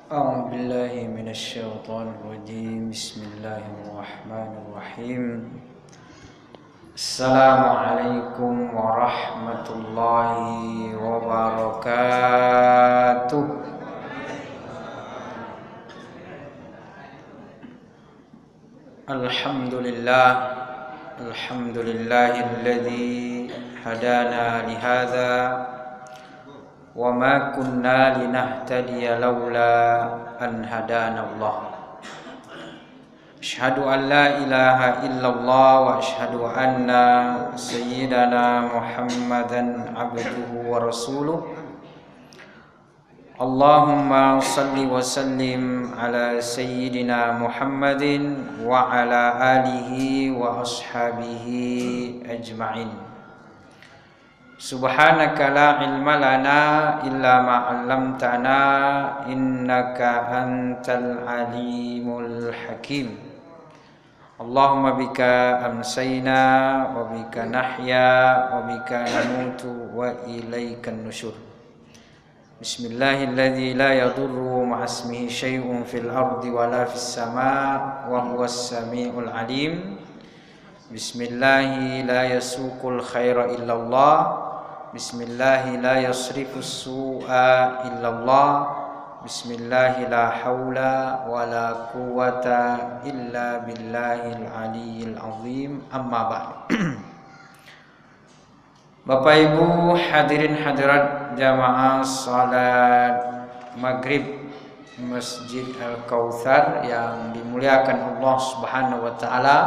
أعوذ بالله من الشيطان الرجيم بسم الله الرحمن الرحيم السلام عليكم ورحمة الله وبركاته الحمد لله الذي هدانا لهذا وما كنا لنهتدي لولا أن هدانا الله أشهد أن لا إله إلا الله وأشهد أن سيدنا محمدا عبده ورسوله اللهم صل وسلم على سيدنا محمد وعلى آله وأصحابه أجمعين Subhanaka la ilma lana illa ma 'allamtana innaka antal alimul hakim. Allahumma bika amsayna wa bika nahya wa bika namutu wa ilaikan nusyur. Bismillahilladzi la yadurru ma'asmihi syai'un fil ardi wa la fis sama' wa huwas samiul alim. Bismillahi la yasuqul khaira illallah. Bismillahi la yasrifus su'a illallah. Bismillahi la hawla wa la quwwata illa billahil aliyyil azim. Amma ba'd. Bapak Ibu hadirin hadirat jamaah salat maghrib Masjid Al-Kautsar yang dimuliakan Allah Subhanahu wa taala.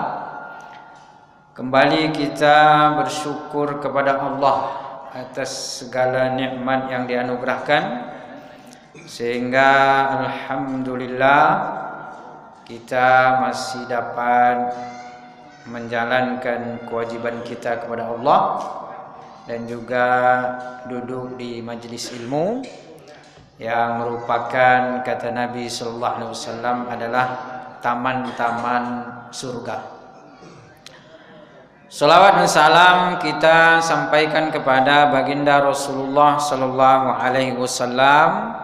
Kembali kita bersyukur kepada Allah atas segala nikmat yang dianugerahkan, sehingga alhamdulillah kita masih dapat menjalankan kewajiban kita kepada Allah dan juga duduk di majelis ilmu yang merupakan, kata Nabi sallallahu alaihi wasallam, adalah taman-taman surga. Salawat dan salam kita sampaikan kepada baginda Rasulullah sallallahu alaihi wasallam,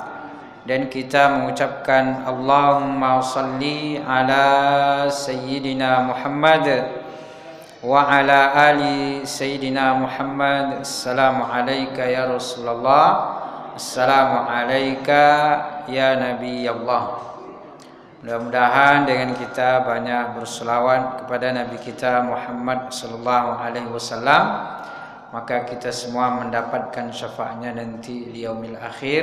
dan kita mengucapkan Allahumma salli ala sayyidina Muhammad wa ala ali sayyidina Muhammad. Assalamu alayka ya Rasulullah, assalamu alayka ya Nabi Allah. Mudah-mudahan dengan kita banyak berselawat kepada Nabi kita Muhammad sallallahu alaihi wasallam, maka kita semua mendapatkan syafaatnya nanti di yaumil akhir,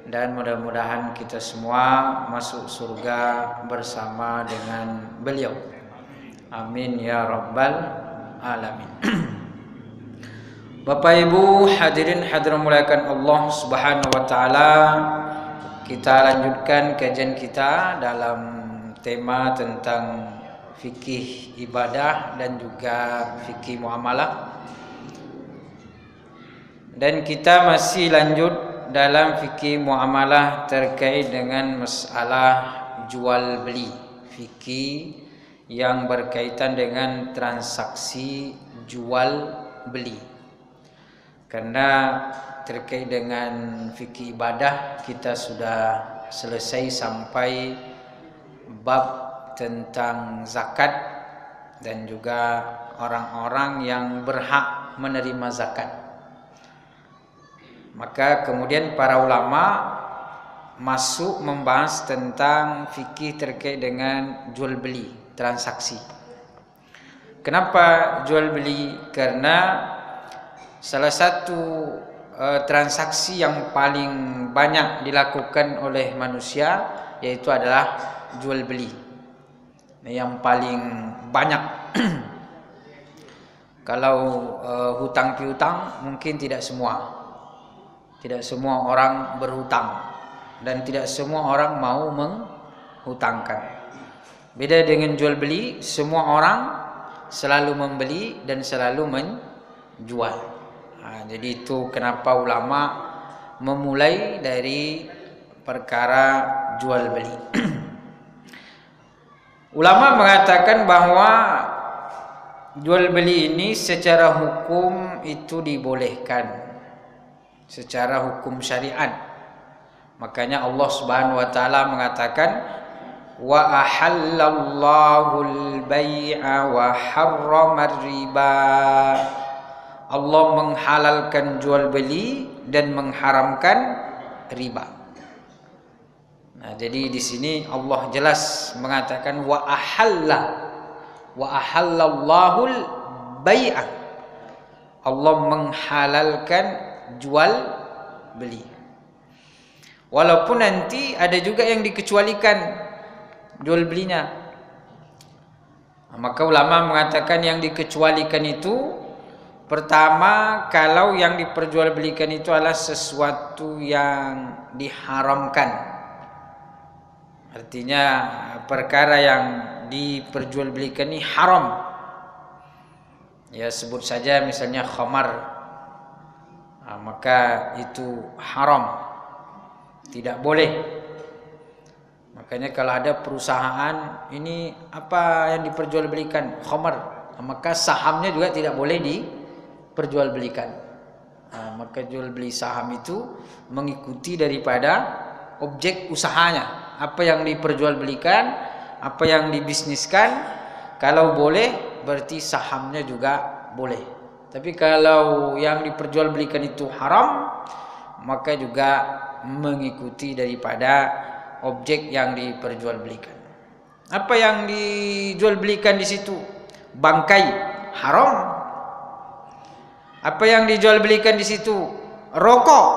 dan mudah-mudahan kita semua masuk surga bersama dengan beliau. Amin ya rabbal alamin. Bapak Ibu hadirin hadirat muliakan Allah Subhanahu wa taala, kita lanjutkan kajian kita dalam tema tentang fikih ibadah dan juga fikih muamalah. Dan kita masih lanjut dalam fikih muamalah terkait dengan masalah jual beli, fikih yang berkaitan dengan transaksi jual beli. Karena terkait dengan fikih ibadah kita sudah selesai sampai bab tentang zakat dan juga orang-orang yang berhak menerima zakat. Maka kemudian para ulama masuk membahas tentang fikih terkait dengan jual beli, transaksi. Kenapa jual beli? Karena salah satu transaksi yang paling banyak dilakukan oleh manusia yaitu adalah jual beli. Yang paling banyak. Kalau hutang piutang mungkin tidak semua orang berhutang, dan tidak semua orang mau menghutangkan. Beda dengan jual beli, semua orang selalu membeli dan selalu menjual. Jadi itu kenapa ulama memulai dari perkara jual beli. Ulama mengatakan bahwa jual beli ini secara hukum itu dibolehkan, secara hukum syariat. Makanya Allah Subhanahu wa taala mengatakan wa ahallallahu al-bai'a wa harrama riba. Allah menghalalkan jual beli dan mengharamkan riba. Nah, jadi di sini Allah jelas mengatakan wa ahallallahu al-bai'a. Allah menghalalkan jual beli. Walaupun nanti ada juga yang dikecualikan jual belinya. Maka ulama mengatakan yang dikecualikan itu, pertama, kalau yang diperjualbelikan itu adalah sesuatu yang diharamkan. Artinya perkara yang diperjualbelikan ini haram. Ya, sebut saja misalnya khamar. Maka itu haram. Tidak boleh. Makanya kalau ada perusahaan ini apa yang diperjualbelikan khamar, maka sahamnya juga tidak boleh diperjualbelikan. Maka jual beli saham itu mengikuti daripada objek usahanya. Apa yang diperjualbelikan, apa yang dibisniskan, kalau boleh berarti sahamnya juga boleh. Tapi kalau yang diperjualbelikan itu haram, maka juga mengikuti daripada objek yang diperjualbelikan. Apa yang dijualbelikan di situ? Bangkai, haram. Apa yang dijualbelikan di situ? Rokok.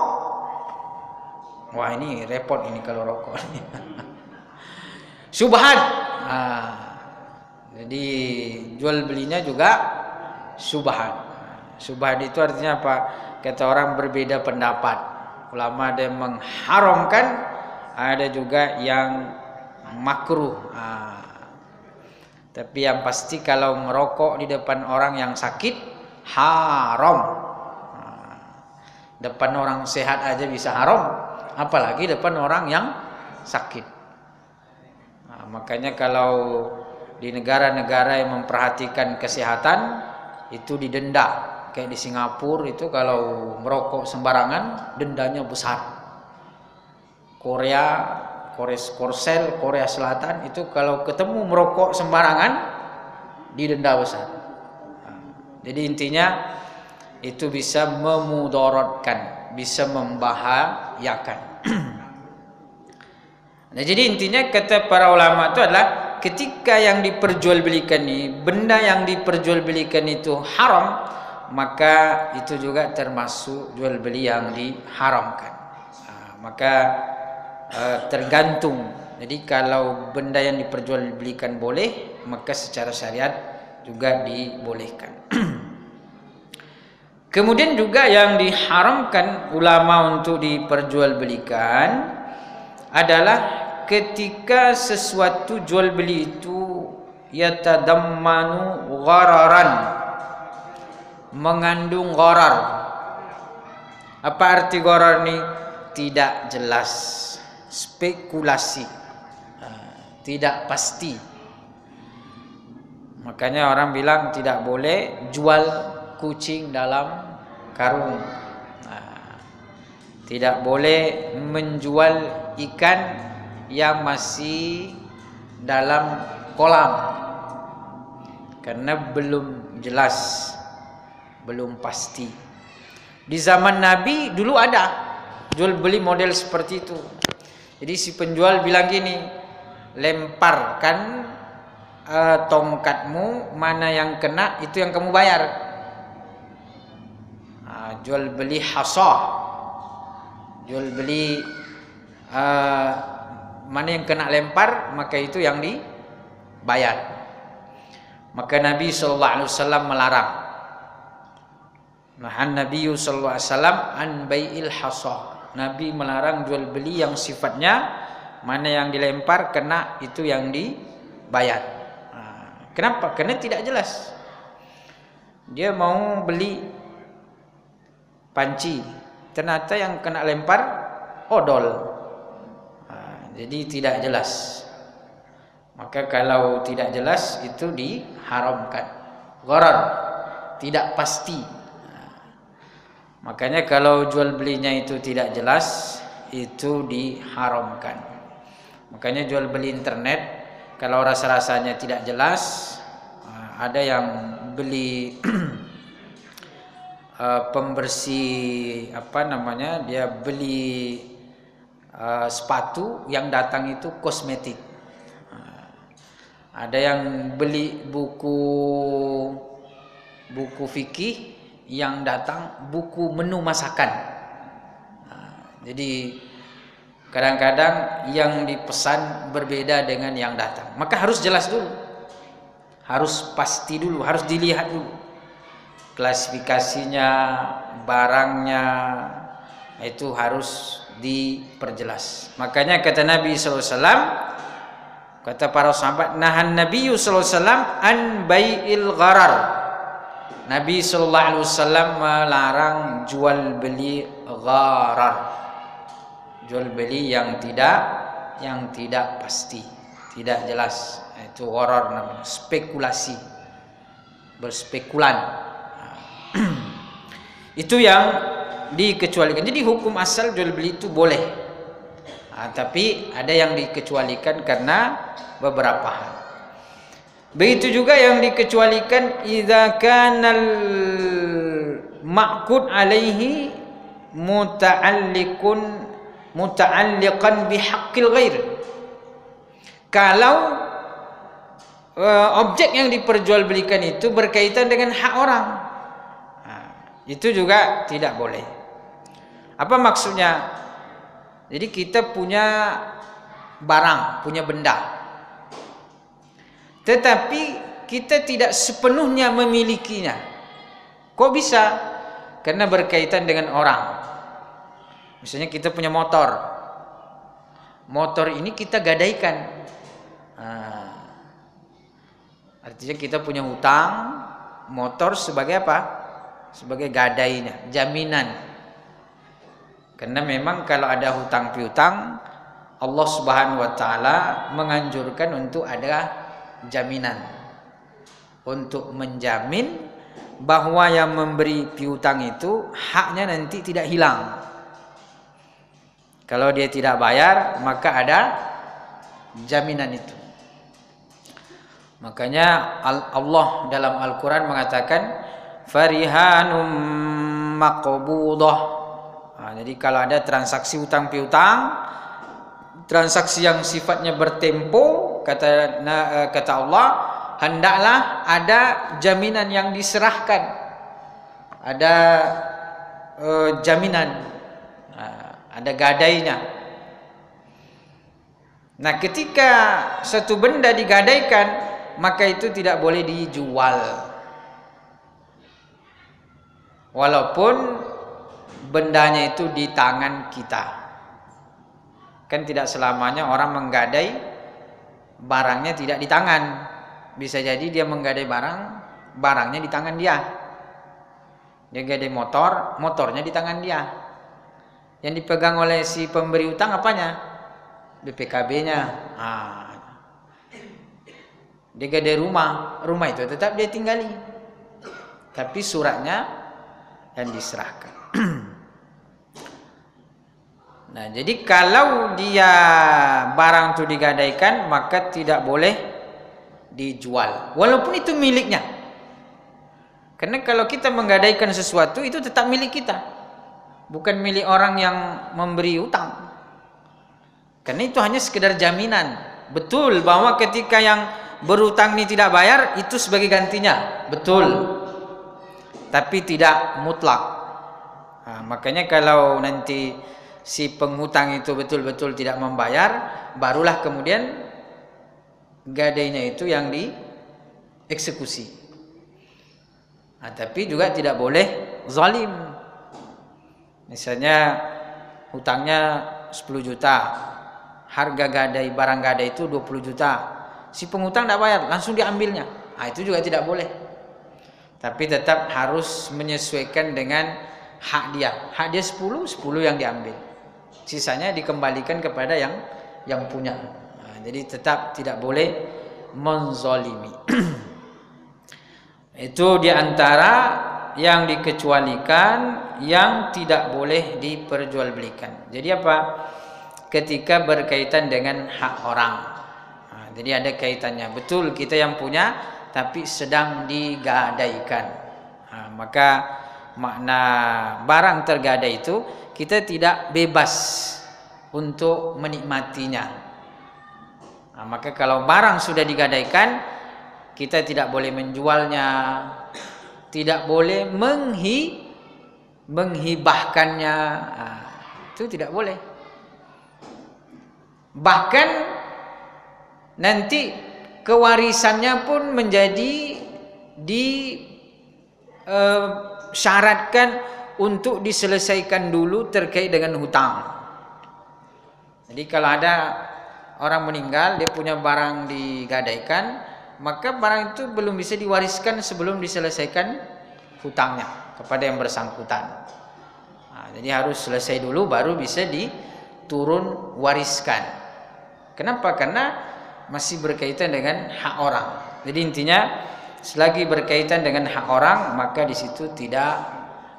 Wah, ini repot ini kalau rokok. Syubhat. Jadi jual belinya juga syubhat. Syubhat itu artinya apa? Kata orang berbeda pendapat. Ulama ada yang mengharamkan, ada juga yang makruh. Tapi yang pasti kalau merokok di depan orang yang sakit haram. Depan orang sehat aja bisa haram, apalagi depan orang yang sakit. Makanya kalau di negara-negara yang memperhatikan kesehatan itu didenda. Kayak di Singapura itu kalau merokok sembarangan dendanya besar. Korea Selatan itu kalau ketemu merokok sembarangan didenda besar. Jadi intinya itu bisa memudaratkan, bisa membahayakan. Nah, jadi intinya kata para ulama itu adalah ketika yang diperjualbelikan ini, benda yang diperjualbelikan itu haram, maka itu juga termasuk jual beli yang diharamkan. Maka tergantung. Jadi kalau benda yang diperjualbelikan boleh, maka secara syariat juga dibolehkan. Kemudian juga yang diharamkan ulama untuk diperjualbelikan adalah ketika sesuatu jual beli itu yatadammanu ghararan, mengandung gharar. Apa arti gharar ini? Tidak jelas, spekulasi, tidak pasti. Makanya orang bilang tidak boleh jual kucing dalam karung. Tidak boleh menjual ikan yang masih dalam kolam, karena belum jelas, belum pasti. Di zaman Nabi dulu ada jual beli model seperti itu. Jadi si penjual bilang gini, lemparkan tongkatmu, mana yang kena itu yang kamu bayar. Jual beli hasah, jual beli mana yang kena lempar, maka itu yang dibayar. Maka Nabi SAW melarang. Nabi SAW an bai'il hasah. Nabi melarang jual beli yang sifatnya mana yang dilempar kena itu yang dibayar. Kenapa? Karena tidak jelas. Dia mau beli panci, ternyata yang kena lempar odol. Jadi tidak jelas. Maka kalau tidak jelas itu diharamkan. Gharar, tidak pasti. Makanya kalau jual belinya itu tidak jelas, itu diharamkan. Makanya jual beli internet kalau rasa-rasanya tidak jelas, ada yang beli pembersih dia beli sepatu yang datang itu kosmetik. Ada yang beli buku fikih yang datang buku menu masakan. Jadi kadang-kadang yang dipesan berbeda dengan yang datang. Maka harus jelas dulu, harus pasti dulu, harus dilihat dulu klasifikasinya, barangnya, itu harus diperjelas. Makanya kata Nabi SAW, kata para sahabat, nahan Nabi SAW an bai'il gharar. Nabi SAW melarang jual beli gharar, jual beli yang tidak pasti, tidak jelas. Itu gharar namanya, spekulasi, berspekulan. Itu yang dikecualikan. Jadi hukum asal jual beli itu boleh, tapi ada yang dikecualikan karena beberapa hal. Begitu juga yang dikecualikan idza kanal ma'qud alaihi muta'alliqan bihaqqil ghair. Kalau objek yang diperjualbelikan itu berkaitan dengan hak orang, itu juga tidak boleh. Apa maksudnya? Jadi kita punya barang, punya benda, tetapi kita tidak sepenuhnya memilikinya. Kok bisa? Karena berkaitan dengan orang. Misalnya kita punya motor, motor ini kita gadaikan. Artinya kita punya hutang motor sebagai apa? Sebagai gadainya, jaminan. Karena memang kalau ada hutang piutang, Allah Subhanahu wa taala menganjurkan untuk ada jaminan, untuk menjamin bahwa yang memberi piutang itu haknya nanti tidak hilang. Kalau dia tidak bayar, maka ada jaminan itu. Makanya Allah dalam Al-Quran mengatakan farihanum maqbudah. Jadi kalau ada transaksi hutang piutang, transaksi yang sifatnya bertempo, kata Allah, hendaklah ada jaminan yang diserahkan, ada jaminan, ada gadainya. Nah, ketika satu benda digadaikan, maka itu tidak boleh dijual, walaupun bendanya itu di tangan kita. Kan tidak selamanya orang menggadai barangnya tidak di tangan. Bisa jadi dia menggadai barangnya di tangan dia. Dia gadai motor, motornya di tangan dia. Yang dipegang oleh si pemberi utang apanya? BPKB-nya. Dia gadai rumah itu tetap dia tinggali, tapi suratnya yang diserahkan. Nah, jadi kalau dia barang itu digadaikan, maka tidak boleh dijual, walaupun itu miliknya. Karena kalau kita menggadaikan sesuatu, itu tetap milik kita, bukan milik orang yang memberi utang. Karena itu hanya sekedar jaminan. Betul bahwa ketika yang berutang ini tidak bayar, itu sebagai gantinya, betul, tapi tidak mutlak. Makanya kalau nanti si penghutang itu betul-betul tidak membayar, barulah kemudian gadainya itu yang dieksekusi. Tapi juga tidak boleh zalim. Misalnya hutangnya 10 juta, harga gadai barang gadai itu 20 juta. Si penghutang tidak bayar, langsung diambilnya. Itu juga tidak boleh. Tapi tetap harus menyesuaikan dengan hak dia. Hak dia 10 yang diambil. Sisanya dikembalikan kepada yang punya. Jadi tetap tidak boleh menzalimi. Itu diantara yang dikecualikan, yang tidak boleh diperjualbelikan. Jadi apa? Ketika berkaitan dengan hak orang. Jadi ada kaitannya. Betul kita yang punya, tapi sedang digadaikan. Maka makna barang tergadai itu kita tidak bebas untuk menikmatinya. Maka kalau barang sudah digadaikan, kita tidak boleh menjualnya, tidak boleh menghibahkannya. Itu tidak boleh. Bahkan nanti kewarisannya pun menjadi disyaratkan untuk diselesaikan dulu terkait dengan hutang. Jadi kalau ada orang meninggal, dia punya barang digadaikan, maka barang itu belum bisa diwariskan sebelum diselesaikan hutangnya kepada yang bersangkutan. Jadi harus selesai dulu baru bisa diturun wariskan. Kenapa? Karena masih berkaitan dengan hak orang. Jadi intinya selagi berkaitan dengan hak orang, maka di situ tidak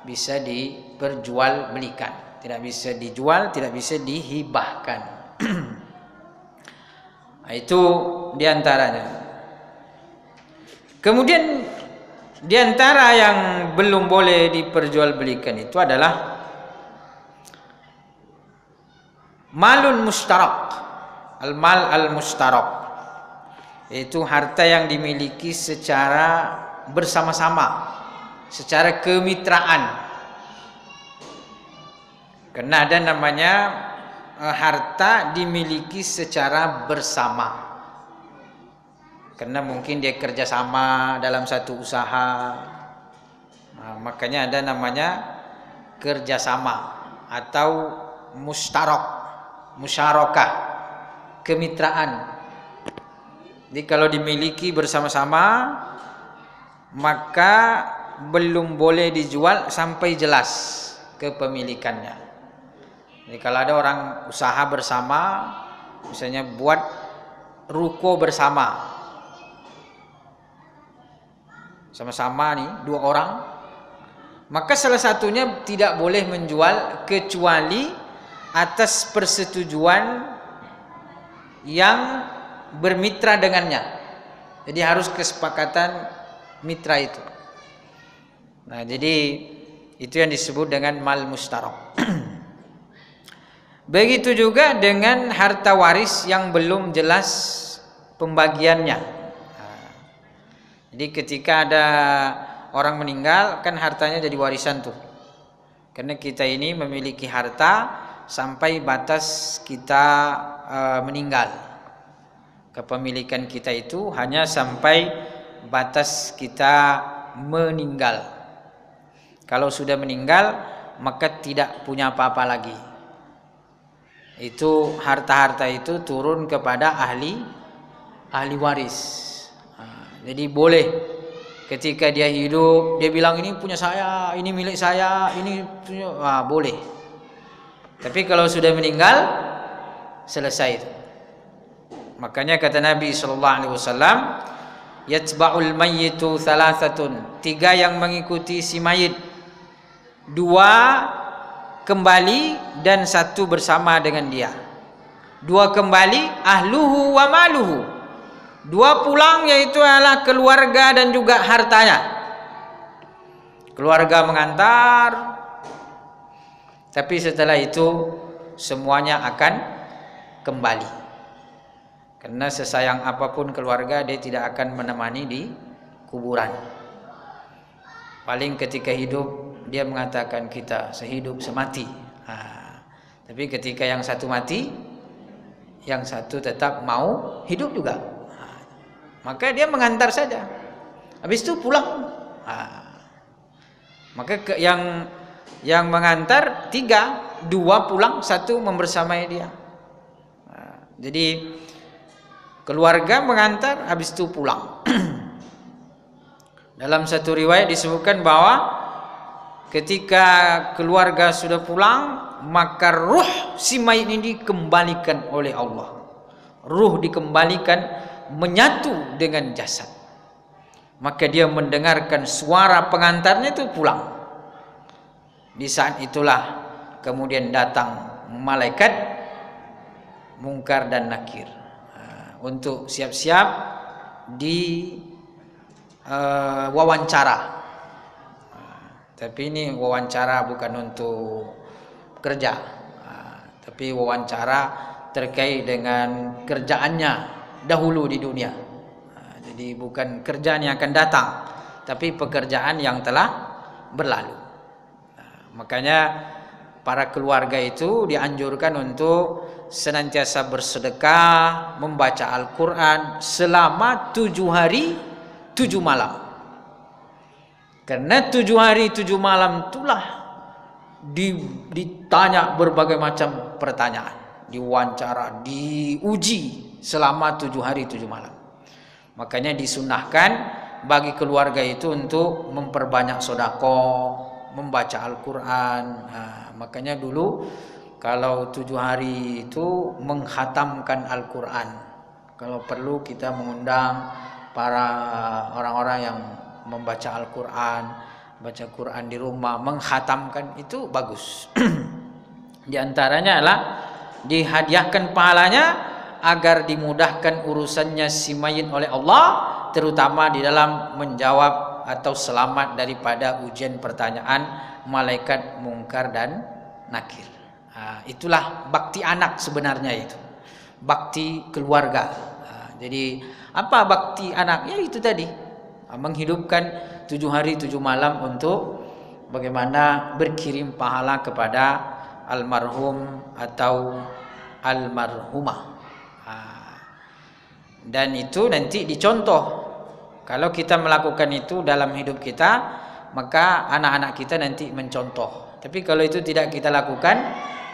bisa diperjualbelikan, tidak bisa dijual, tidak bisa dihibahkan. Itu diantaranya. Kemudian diantara yang belum boleh diperjualbelikan itu adalah malun mustarak. Al-mal al-mustarak, yaitu harta yang dimiliki secara bersama-sama, secara kemitraan. Karena ada namanya harta dimiliki secara bersama. Karena mungkin dia kerjasama dalam satu usaha, makanya ada namanya kerjasama atau musyarakah, kemitraan. Jadi kalau dimiliki bersama-sama, maka belum boleh dijual sampai jelas kepemilikannya. Jadi kalau ada orang usaha bersama, misalnya buat ruko bersama, sama-sama nih 2 orang, maka salah satunya tidak boleh menjual kecuali atas persetujuan yang bermitra dengannya. Jadi harus kesepakatan mitra itu. Nah, jadi itu yang disebut dengan mal mustarak. Begitu juga dengan harta waris yang belum jelas pembagiannya. Jadi ketika ada orang meninggal, kan hartanya jadi warisan tuh. Karena kita ini memiliki harta sampai batas kita meninggal. Kepemilikan kita itu hanya sampai batas kita meninggal. Kalau sudah meninggal, maka tidak punya apa-apa lagi. Itu harta-harta itu turun kepada ahli waris. Jadi boleh ketika dia hidup, dia bilang ini punya saya, ini milik saya, ini punya, boleh. Tapi kalau sudah meninggal, selesai itu. Makanya kata Nabi SAW, yatba'ul mayyitu thalathatun, 3 yang mengikuti si mayit, 2 kembali dan 1 bersama dengan dia. 2 kembali, ahluhu wa maluhu, 2 pulang, yaitu adalah keluarga dan juga hartanya. Keluarga mengantar, tapi setelah itu semuanya akan kembali. Karena sesayang apapun keluarga, dia tidak akan menemani di kuburan. Paling ketika hidup dia mengatakan kita sehidup semati. Tapi ketika yang satu mati, yang satu tetap mau hidup juga. Maka dia mengantar saja. Habis itu pulang. Maka yang mengantar 3, 2 pulang, 1 membersamai dia. Jadi keluarga mengantar, habis itu pulang. Dalam satu riwayat disebutkan bahwa ketika keluarga sudah pulang, maka ruh si mayit ini dikembalikan oleh Allah. Ruh dikembalikan menyatu dengan jasad. maka dia mendengarkan suara pengantarnya itu pulang. Di saat itulah kemudian datang malaikat Munkar dan Nakir untuk siap-siap di wawancara. Tapi ini wawancara bukan untuk kerja, tapi wawancara terkait dengan kerjaannya dahulu di dunia. Jadi bukan kerjaan yang akan datang, tapi pekerjaan yang telah berlalu. Makanya para keluarga itu dianjurkan untuk senantiasa bersedekah, membaca Al-Quran selama 7 hari 7 malam. Karena 7 hari 7 malam itulah ditanya berbagai macam pertanyaan, diwawancara, diuji selama 7 hari 7 malam. Makanya disunahkan bagi keluarga itu untuk memperbanyak sedekah, membaca Al-Quran. Makanya dulu kalau 7 hari itu menghatamkan Al-Quran. Kalau perlu kita mengundang para orang-orang yang membaca Al-Quran, baca Quran di rumah, menghatamkan, itu bagus. Di antaranya adalah dihadiahkan pahalanya agar dimudahkan urusannya si mayit oleh Allah, terutama di dalam menjawab atau selamat daripada ujian pertanyaan malaikat Munkar dan Nakir. Itulah bakti anak sebenarnya, itu bakti keluarga. Jadi apa bakti anak? Ya itu tadi, menghidupkan 7 hari 7 malam untuk bagaimana berkirim pahala kepada almarhum atau almarhumah. Dan itu nanti dicontoh. Kalau kita melakukan itu dalam hidup kita, maka anak-anak kita nanti mencontoh. Tapi kalau itu tidak kita lakukan,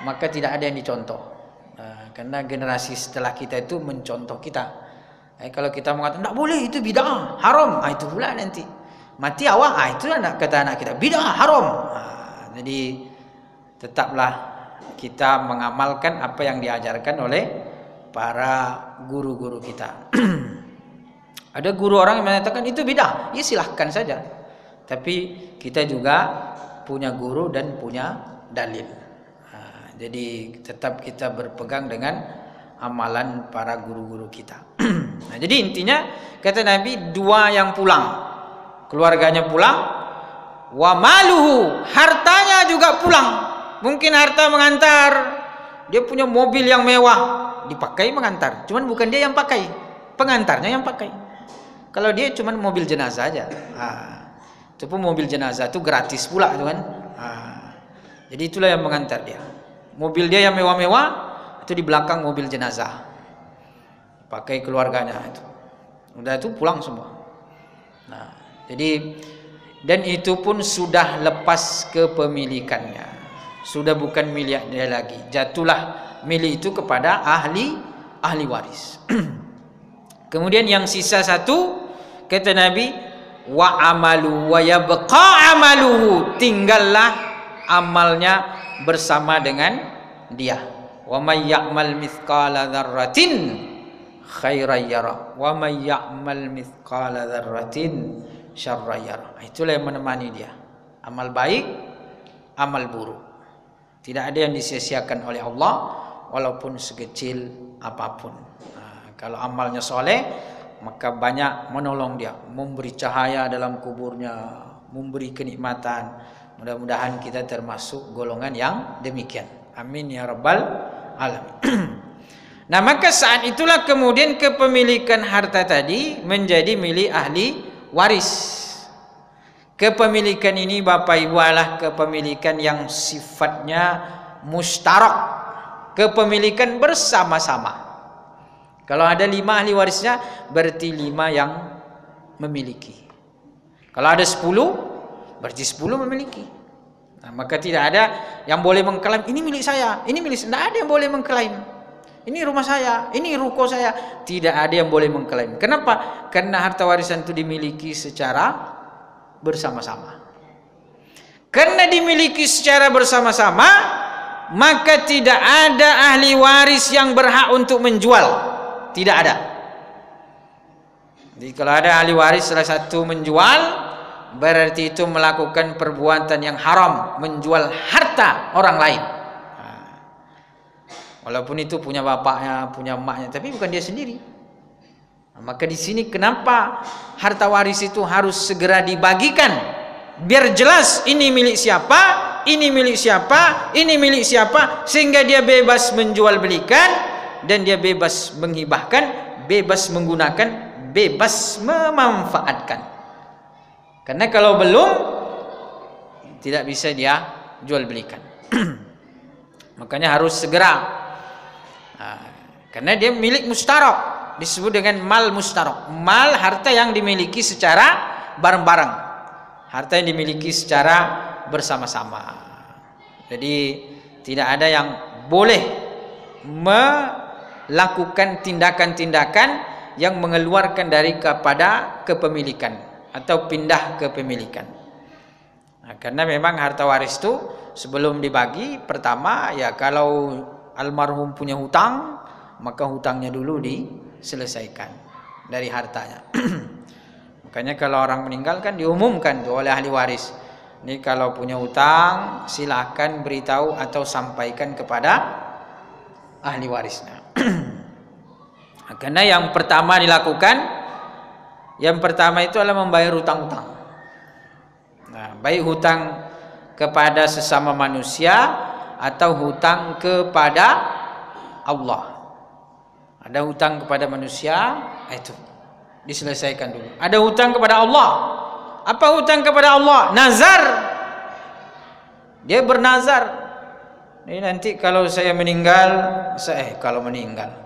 maka tidak ada yang dicontoh. Karena generasi setelah kita itu mencontoh kita. Kalau kita mengatakan tidak boleh, itu bid'ah, haram, itu pula nanti mati awak, itu kata anak kita bid'ah, haram. Jadi tetaplah kita mengamalkan apa yang diajarkan oleh para guru-guru kita. Ada guru orang yang mengatakan itu bid'ah, ya silahkan saja. Tapi kita juga punya guru dan punya dalil. Jadi tetap kita berpegang dengan amalan para guru-guru kita. Jadi intinya kata Nabi, 2 yang pulang, keluarganya pulang, wa maluhu, hartanya juga pulang. Mungkin harta mengantar, dia punya mobil yang mewah, dipakai mengantar. Cuman bukan dia yang pakai, pengantarnya yang pakai. Kalau dia cuman mobil jenazah aja, itu pun mobil jenazah itu gratis pula itu kan. Jadi itulah yang mengantar dia. Mobil dia yang mewah-mewah, itu di belakang mobil jenazah, pakai keluarganya itu. Udah itu pulang semua. Jadi dan itu pun sudah lepas kepemilikannya, sudah bukan milik dia lagi. Jatuhlah milik itu kepada ahli waris. Kemudian yang sisa 1, kata Nabi, wa amalu wa yabqa amaluhu, tinggallah amalnya bersama dengan dia. Wa may ya'mal mithqala dzarratin khairan yara wa may ya'mal mithqala dzarratin syarran yara. Itulah yang menemani dia, amal baik, amal buruk. Tidak ada yang disia-siakan oleh Allah walaupun sekecil apapun. Kalau amalnya soleh, maka banyak menolong dia, memberi cahaya dalam kuburnya, memberi kenikmatan. Mudah-mudahan kita termasuk golongan yang demikian. Amin ya rabbal alamin. Nah, maka saat itulah kemudian kepemilikan harta tadi menjadi milik ahli waris. Kepemilikan ini Bapak Ibu adalah kepemilikan yang sifatnya mustarak, kepemilikan bersama-sama. Kalau ada 5 ahli warisnya, berarti 5 yang memiliki. Kalau ada 10, berarti 10 memiliki. Maka tidak ada yang boleh mengklaim ini milik saya, ini milik saya. Tidak ada yang boleh mengklaim ini rumah saya, ini ruko saya. Tidak ada yang boleh mengklaim. Kenapa? Karena harta warisan itu dimiliki secara bersama-sama. Karena dimiliki secara bersama-sama, maka tidak ada ahli waris yang berhak untuk menjual. Tidak ada. Jadi kalau ada ahli waris salah satu menjual, berarti itu melakukan perbuatan yang haram, menjual harta orang lain. Walaupun itu punya bapaknya, punya emaknya, tapi bukan dia sendiri. Maka di sini kenapa harta waris itu harus segera dibagikan, biar jelas ini milik siapa, ini milik siapa, ini milik siapa, sehingga dia bebas menjual belikan dan dia bebas menghibahkan, bebas menggunakan, bebas memanfaatkan. Karena kalau belum, tidak bisa dia jual belikan. Makanya harus segera. Karena dia milik mustarok, disebut dengan mal mustarok. Mal, harta yang dimiliki secara bareng-bareng, harta yang dimiliki secara bersama-sama. Jadi tidak ada yang boleh melakukan tindakan-tindakan yang mengeluarkan dari kepada kepemilikan atau pindah kepemilikan. Karena memang harta waris itu sebelum dibagi, pertama ya kalau almarhum punya hutang, maka hutangnya dulu diselesaikan dari hartanya. Makanya kalau orang meninggal kan diumumkan tuh oleh ahli waris, ini kalau punya hutang silahkan beritahu atau sampaikan kepada ahli warisnya. Karena yang pertama dilakukan, yang pertama itu adalah membayar hutang-hutang. Nah, baik hutang kepada sesama manusia atau hutang kepada Allah. Ada hutang kepada manusia, itu diselesaikan dulu. Ada hutang kepada Allah. Apa hutang kepada Allah? Nazar. Dia bernazar. Ini nanti kalau saya meninggal,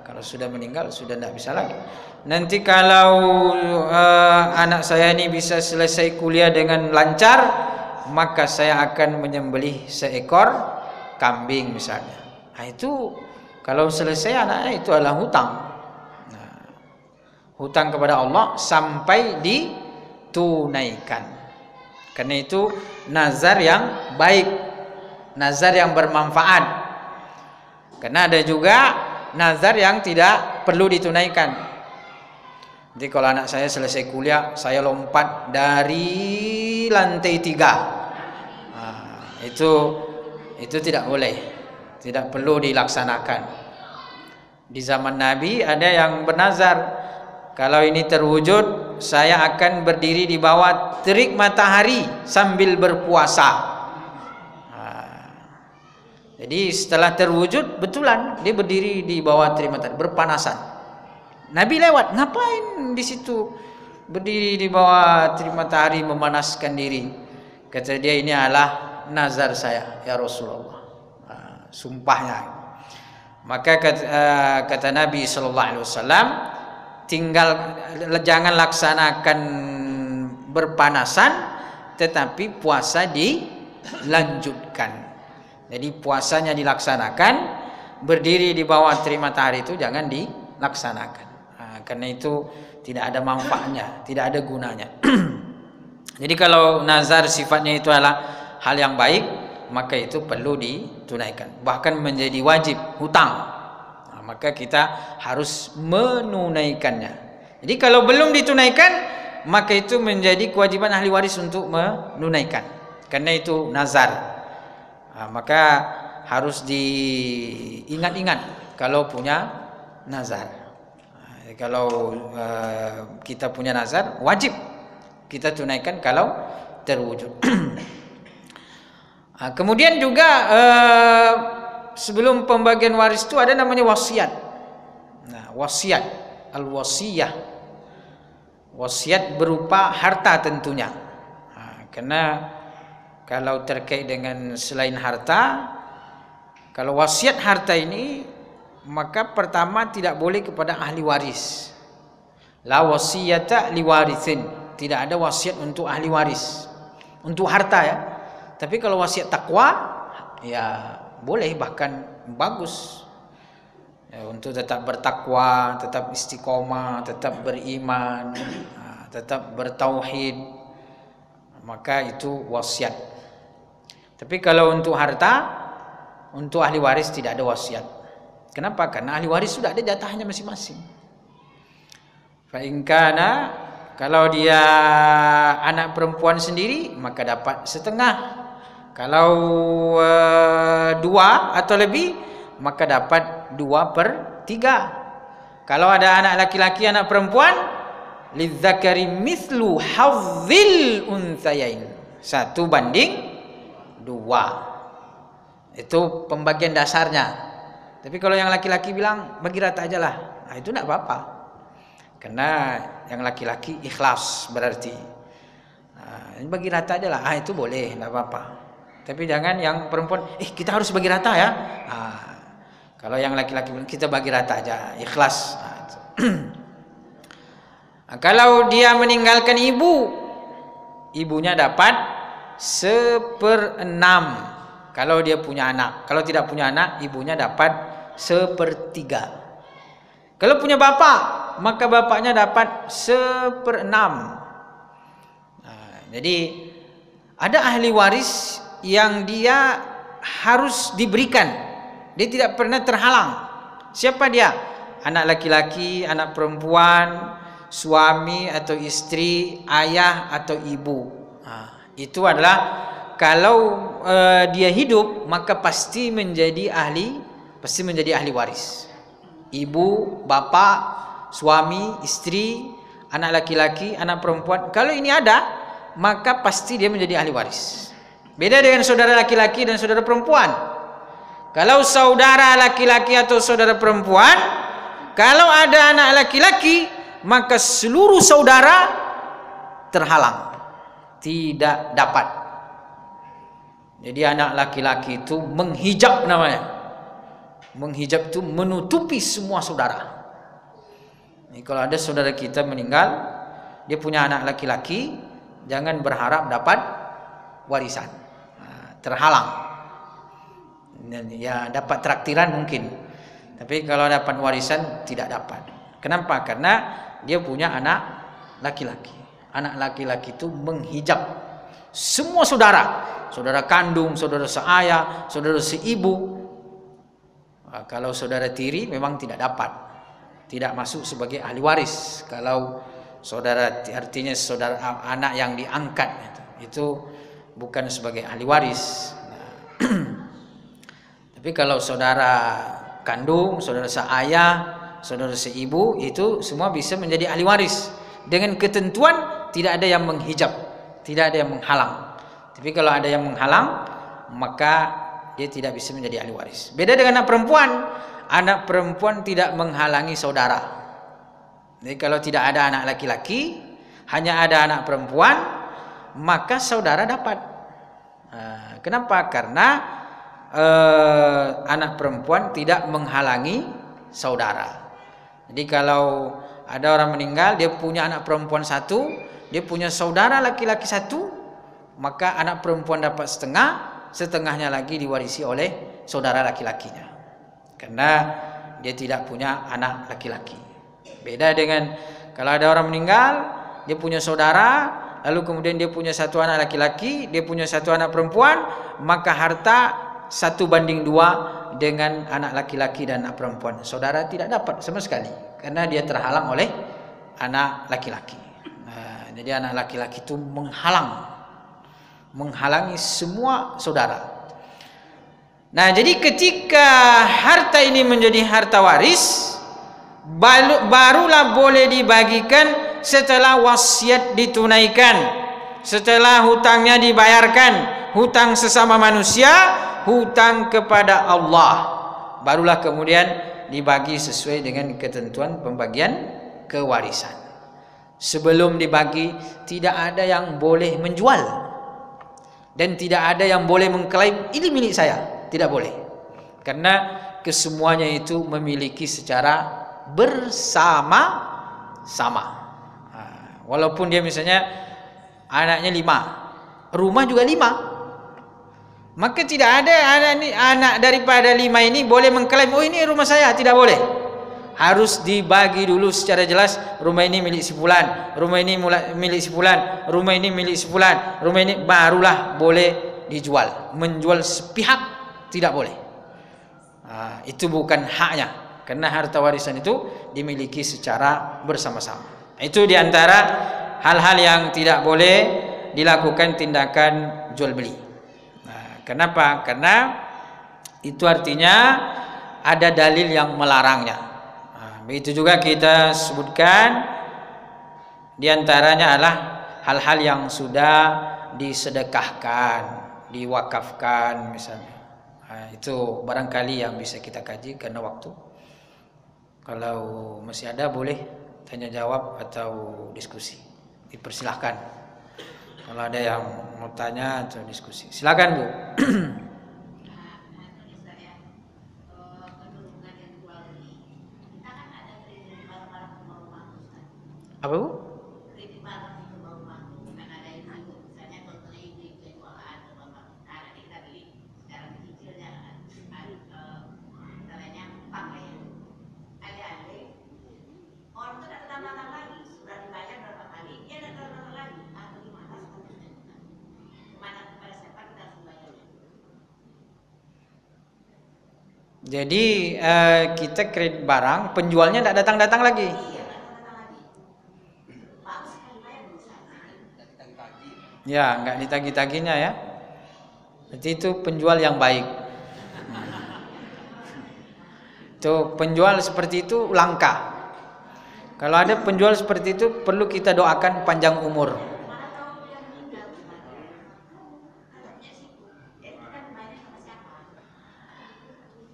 kalau sudah meninggal sudah tidak bisa lagi. Nanti kalau anak saya ini bisa selesai kuliah dengan lancar, maka saya akan menyembelih seekor kambing misalnya. Nah, itu kalau selesai anaknya itu adalah hutang. Nah, hutang kepada Allah sampai ditunaikan. Karena itu nazar yang baik, nazar yang bermanfaat. Karena ada juga nazar yang tidak perlu ditunaikan. Jadi kalau anak saya selesai kuliah, saya lompat dari lantai 3. Nah, itu tidak boleh. Tidak perlu dilaksanakan. Di zaman Nabi ada yang bernazar, kalau ini terwujud, saya akan berdiri di bawah terik matahari sambil berpuasa. Jadi setelah terwujud, betulan dia berdiri di bawah terik matahari, berpanasan. Nabi lewat, ngapain di situ berdiri di bawah terik matahari memanaskan diri? Kata dia, ini adalah nazar saya ya Rasulullah. Sumpahnya. Maka kata Nabi sallallahu alaihi wasallam, jangan laksanakan berpanasan, tetapi puasa dilanjutkan. Jadi puasanya dilaksanakan, berdiri di bawah terik matahari itu jangan dilaksanakan. Karena itu tidak ada manfaatnya, tidak ada gunanya. Jadi kalau nazar sifatnya itu adalah hal yang baik, maka itu perlu ditunaikan, bahkan menjadi wajib hutang. Nah, maka kita harus menunaikannya. Jadi kalau belum ditunaikan, maka itu menjadi kewajiban ahli waris untuk menunaikan. Karena itu nazar. Nah, maka harus diingat-ingat kalau punya nazar. Nah, kalau kita punya nazar, wajib kita tunaikan kalau terwujud. Kemudian juga sebelum pembagian waris itu ada namanya wasiat. Nah, wasiat, al-wasiyah. Wasiat berupa harta tentunya. Karena kalau terkait dengan selain harta, kalau wasiat harta ini, maka pertama tidak boleh kepada ahli waris. La wasiyata liwarithin. Tidak ada wasiat untuk ahli waris, untuk harta ya. Tapi kalau wasiat takwa, ya boleh, bahkan bagus. Ya, untuk tetap bertakwa, tetap istiqomah, tetap beriman, tetap bertauhid, maka itu wasiat. Tapi kalau untuk harta, untuk ahli waris tidak ada wasiat. Kenapa? Karena ahli waris sudah ada jatahnya masing-masing. Fa in kana, kalau dia anak perempuan sendiri maka dapat setengah. Kalau 2 atau lebih maka dapat 2/3. Kalau ada anak laki-laki anak perempuan, lidzakari mithlu hazzil unthayain, 1/2. Itu pembagian dasarnya. Tapi kalau yang laki-laki bilang bagi rata aja lah, nah, itu tidak apa-apa. Karena yang laki-laki ikhlas berarti. Nah, bagi rata aja lah, itu boleh, tidak apa-apa. Tapi jangan yang perempuan, kita harus bagi rata ya. Kalau yang laki-laki bilang kita bagi rata aja, ikhlas. Kalau dia meninggalkan ibunya dapat 1/6. Kalau dia punya anak. Kalau tidak punya anak, ibunya dapat 1/3. Kalau punya bapak, maka bapaknya dapat 1/6. Jadi ada ahli waris yang dia harus diberikan. Dia tidak pernah terhalang. Siapa dia? Anak laki-laki, anak perempuan, suami atau istri, ayah atau ibu. Itu adalah kalau dia hidup maka pasti menjadi ahli waris. Ibu, bapak, suami, istri, anak laki-laki, anak perempuan. Kalau ini ada, maka pasti dia menjadi ahli waris. Beda dengan saudara laki-laki dan saudara perempuan. Kalau saudara laki-laki atau saudara perempuan, kalau ada anak laki-laki, maka seluruh saudara terhalang, tidak dapat. Jadi anak laki-laki itu menghijab namanya. Menghijab itu menutupi semua saudara. Ini kalau ada saudara kita meninggal, dia punya anak laki-laki, jangan berharap dapat warisan. Terhalang. Ya dapat traktiran mungkin. Tapi kalau dapat warisan tidak dapat. Kenapa? Karena dia punya anak laki-laki. Anak laki-laki itu menghijab semua saudara. Saudara kandung, saudara seayah, saudara seibu. Kalau saudara tiri memang tidak dapat, tidak masuk sebagai ahli waris. Kalau saudara artinya saudara anak yang diangkat, itu bukan sebagai ahli waris. Tapi kalau saudara kandung, saudara seayah, saudara seibu, itu semua bisa menjadi ahli waris dengan ketentuan tidak ada yang menghijab, tidak ada yang menghalang. Tapi kalau ada yang menghalang, maka dia tidak bisa menjadi ahli waris. Beda dengan anak perempuan. Anak perempuan tidak menghalangi saudara. Jadi kalau tidak ada anak laki-laki, hanya ada anak perempuan, maka saudara dapat. Kenapa? Karena anak perempuan tidak menghalangi saudara. Jadi kalau ada orang meninggal, dia punya anak perempuan 1, dia punya saudara laki-laki 1, maka anak perempuan dapat setengah, setengahnya lagi diwarisi oleh saudara laki-lakinya. Karena dia tidak punya anak laki-laki. Beda dengan kalau ada orang meninggal, dia punya saudara, lalu kemudian dia punya 1 anak laki-laki, dia punya 1 anak perempuan, maka harta 1/2 dengan anak laki-laki dan anak perempuan. Saudara tidak dapat sama sekali karena dia terhalang oleh anak laki-laki. Jadi anak laki-laki itu menghalangi semua saudara. Nah, jadi ketika harta ini menjadi harta waris, barulah boleh dibagikan setelah wasiat ditunaikan, setelah hutangnya dibayarkan, hutang sesama manusia, hutang kepada Allah, barulah kemudian dibagi sesuai dengan ketentuan pembagian kewarisan. Sebelum dibagi, tidak ada yang boleh menjual dan tidak ada yang boleh mengklaim ini milik saya, tidak boleh, karena kesemuanya itu memiliki secara bersama-sama. Walaupun dia misalnya anaknya 5, rumah juga 5, maka tidak ada anak daripada 5 ini boleh mengklaim oh ini rumah saya, tidak boleh. Harus dibagi dulu secara jelas, rumah ini milik si fulan, rumah ini milik si fulan, rumah ini milik si fulan, rumah ini, barulah boleh dijual. Menjual sepihak tidak boleh. Itu bukan haknya, karena harta warisan itu dimiliki secara bersama-sama. Itu diantara hal-hal yang tidak boleh dilakukan tindakan jual beli. Nah, kenapa? Karena itu artinya ada dalil yang melarangnya. Nah, begitu juga kita sebutkan diantaranya adalah hal-hal yang sudah disedekahkan, diwakafkan misalnya. Nah, itu barangkali yang bisa kita kaji karena waktu. Kalau masih ada boleh tanya jawab atau diskusi. Dipersilahkan. Kalau ada yang mau tanya atau diskusi, silakan Bu. Apa Bu? Jadi kita kredit barang, penjualnya tidak datang-datang lagi. Ya, nggak ditagih-tagihnya ya. Berarti itu penjual yang baik. Itu penjual seperti itu langka. Kalau ada penjual seperti itu perlu kita doakan panjang umur.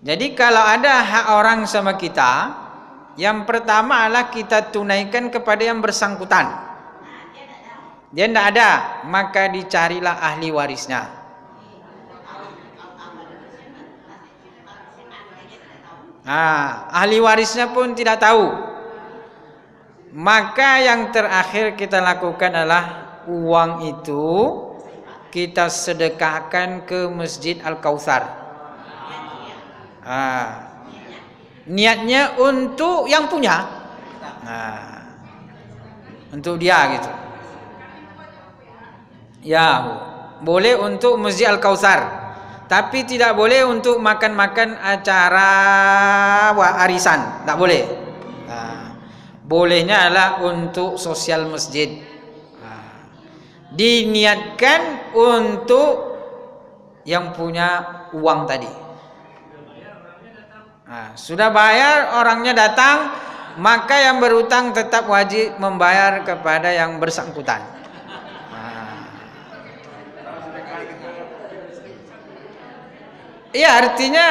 Jadi kalau ada hak orang sama kita, yang pertama adalah kita tunaikan kepada yang bersangkutan. Dia tidak ada, maka dicarilah ahli warisnya. Nah, ahli warisnya pun tidak tahu. Maka yang terakhir kita lakukan adalah uang itu kita sedekahkan ke Masjid Al-Kautsar. Niatnya untuk yang punya, untuk dia gitu. Ya, boleh untuk Masjid Al-Kautsar, tapi tidak boleh untuk makan-makan acara arisan, tak boleh. Bolehnya adalah untuk sosial masjid. Diniatkan untuk yang punya uang tadi. Sudah bayar, orangnya datang, maka yang berutang tetap wajib membayar kepada yang bersangkutan. Iya, artinya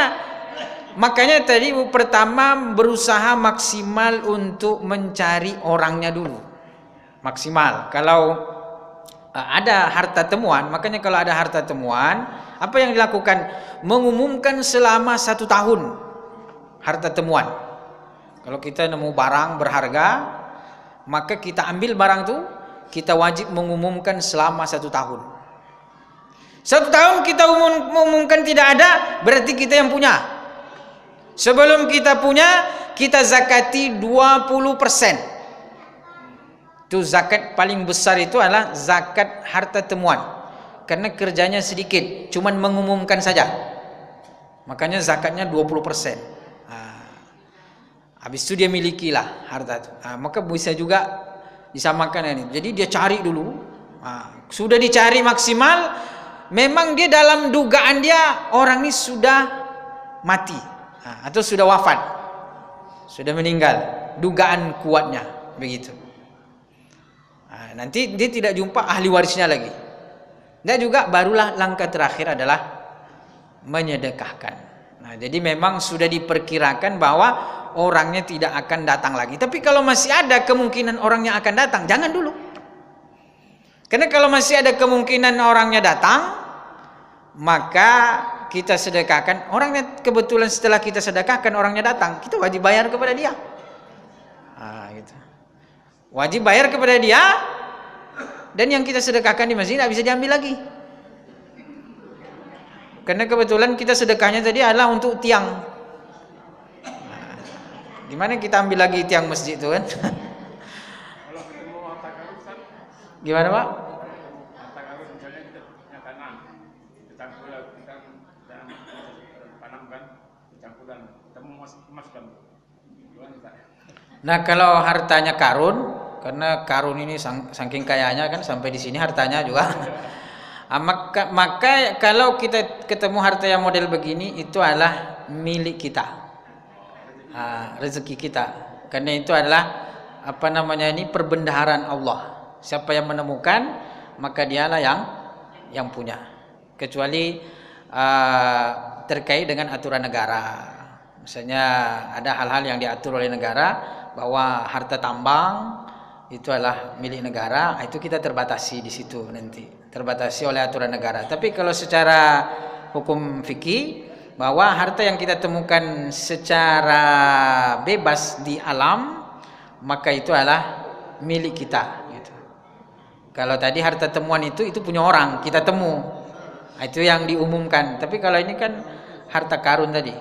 makanya tadi pertama berusaha maksimal untuk mencari orangnya dulu. Maksimal. Kalau ada harta temuan, makanya kalau ada harta temuan, apa yang dilakukan? Mengumumkan selama 1 tahun harta temuan. Kalau kita nemu barang berharga, maka kita ambil barang itu, kita wajib mengumumkan selama 1 tahun. 1 tahun kita mengumumkan tidak ada, berarti kita yang punya. Sebelum kita punya, kita zakati 20%. Itu zakat paling besar itu adalah zakat harta temuan. Karena kerjanya sedikit, cuman mengumumkan saja. Makanya zakatnya 20%. Habis itu dia milikilah harta itu. Maka bisa juga disamakan ini. Jadi dia cari dulu. Sudah dicari maksimal, memang dia dalam dugaan dia orang ini sudah mati atau sudah wafat, sudah meninggal. Dugaan kuatnya begitu. Nanti dia tidak jumpa ahli warisnya lagi. Dan juga barulah langkah terakhir adalah menyedekahkan. Jadi memang sudah diperkirakan bahwa orangnya tidak akan datang lagi. Tapi kalau masih ada kemungkinan orangnya akan datang, jangan dulu. Karena kalau masih ada kemungkinan orangnya datang, maka kita sedekahkan. Orangnya kebetulan setelah kita sedekahkan orangnya datang, kita wajib bayar kepada dia. Gitu. Wajib bayar kepada dia, dan yang kita sedekahkan di masjid tidak bisa diambil lagi. Karena kebetulan kita sedekahnya tadi adalah untuk tiang. Gimana kita ambil lagi tiang masjid itu kan? Gimana Pak? Nah kalau hartanya karun, karena karun ini saking kayanya kan sampai di sini hartanya juga. Maka kalau kita ketemu harta yang model begini, itu adalah milik kita, rezeki kita, karena itu adalah ini perbendaharaan Allah. Siapa yang menemukan, maka dialah yang punya, kecuali terkait dengan aturan negara. Misalnya ada hal-hal yang diatur oleh negara bahwa harta tambang itu adalah milik negara, itu kita terbatasi di situ, nanti terbatasi oleh aturan negara. Tapi kalau secara hukum fikih, bahwa harta yang kita temukan secara bebas di alam, maka itu adalah milik kita gitu. Kalau tadi harta temuan itu punya orang, kita temu, itu yang diumumkan. Tapi kalau ini kan harta karun tadi,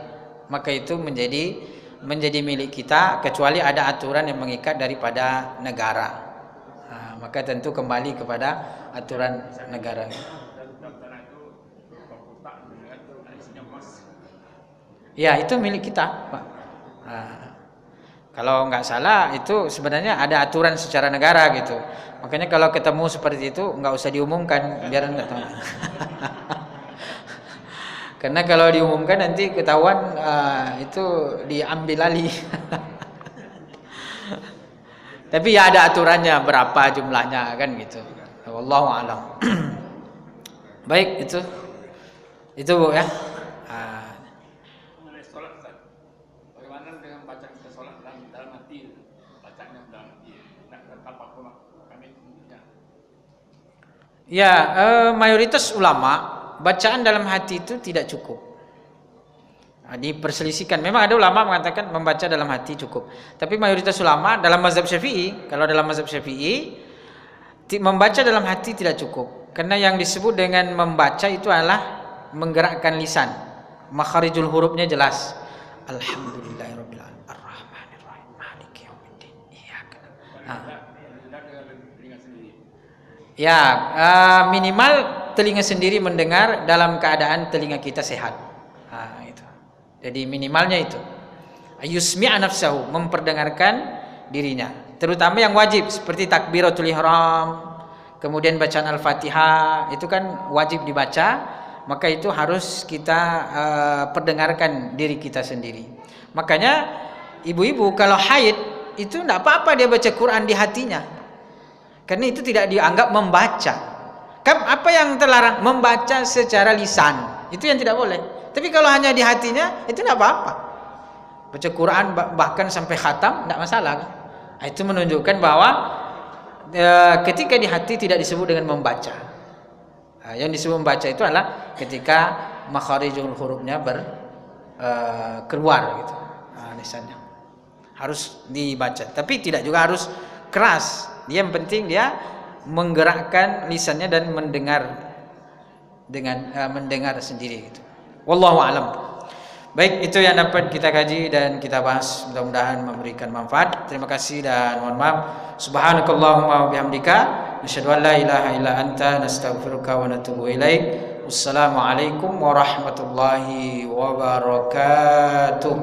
maka itu menjadi milik kita, kecuali ada aturan yang mengikat daripada negara. Maka tentu kembali kepada aturan negara. Ya, itu milik kita, Pak. Kalau nggak salah itu sebenarnya ada aturan secara negara gitu. Makanya kalau ketemu seperti itu nggak usah diumumkan, biar nggak tahu. Karena kalau diumumkan nanti ketahuan itu diambil alih. Tapi ya ada aturannya berapa jumlahnya kan gitu. Wallahu a'lam. Baik, itu Bu ya. Mengenai sholat, Ustaz. Bagaimana dengan baca kita sholat dalam hati? Bacanya dalam hati. Tanpa kami tentunya. Ya, mayoritas ulama bacaan dalam hati itu tidak cukup. Diperselisihkan. Memang ada ulama mengatakan membaca dalam hati cukup. Tapi mayoritas ulama dalam mazhab Syafi'i, kalau dalam mazhab Syafi'i, membaca dalam hati tidak cukup. Karena yang disebut dengan membaca itu adalah menggerakkan lisan. Makharijul hurufnya jelas. Alhamdulillahirabbil alamin arrahmanir rahim maliki yaumiddin. Ya, minimal telinga sendiri mendengar dalam keadaan telinga kita sehat. Itu. Jadi minimalnya itu. Yusmi'a nafsahu, memperdengarkan dirinya. Terutama yang wajib seperti takbiratul ihram, kemudian bacaan Al-Fatihah, itu kan wajib dibaca, maka itu harus kita perdengarkan diri kita sendiri. Makanya ibu-ibu kalau haid itu tidak apa-apa dia baca Quran di hatinya. Karena itu tidak dianggap membaca. Kan apa yang terlarang? Membaca secara lisan. Itu yang tidak boleh. Tapi kalau hanya di hatinya, itu tidak apa-apa. Baca Quran bahkan sampai khatam, tidak masalah. Itu menunjukkan bahwa ketika di hati tidak disebut dengan membaca. Yang disebut membaca itu adalah ketika makharijul hurufnya keluar gitu. Lisannya harus dibaca. Tapi tidak juga harus keras. Dia yang penting dia menggerakkan lisannya dan mendengar sendiri gitu. Wallahu a'lam. Baik, itu yang dapat kita kaji dan kita bahas, mudah-mudahan memberikan manfaat. Terima kasih dan mohon maaf. Subhanakallahumma wa bihamdika nasyhadu an la ilaha illa anta nastaghfiruka wa natubu ilaik. Wassalamualaikum warahmatullahi wabarakatuh.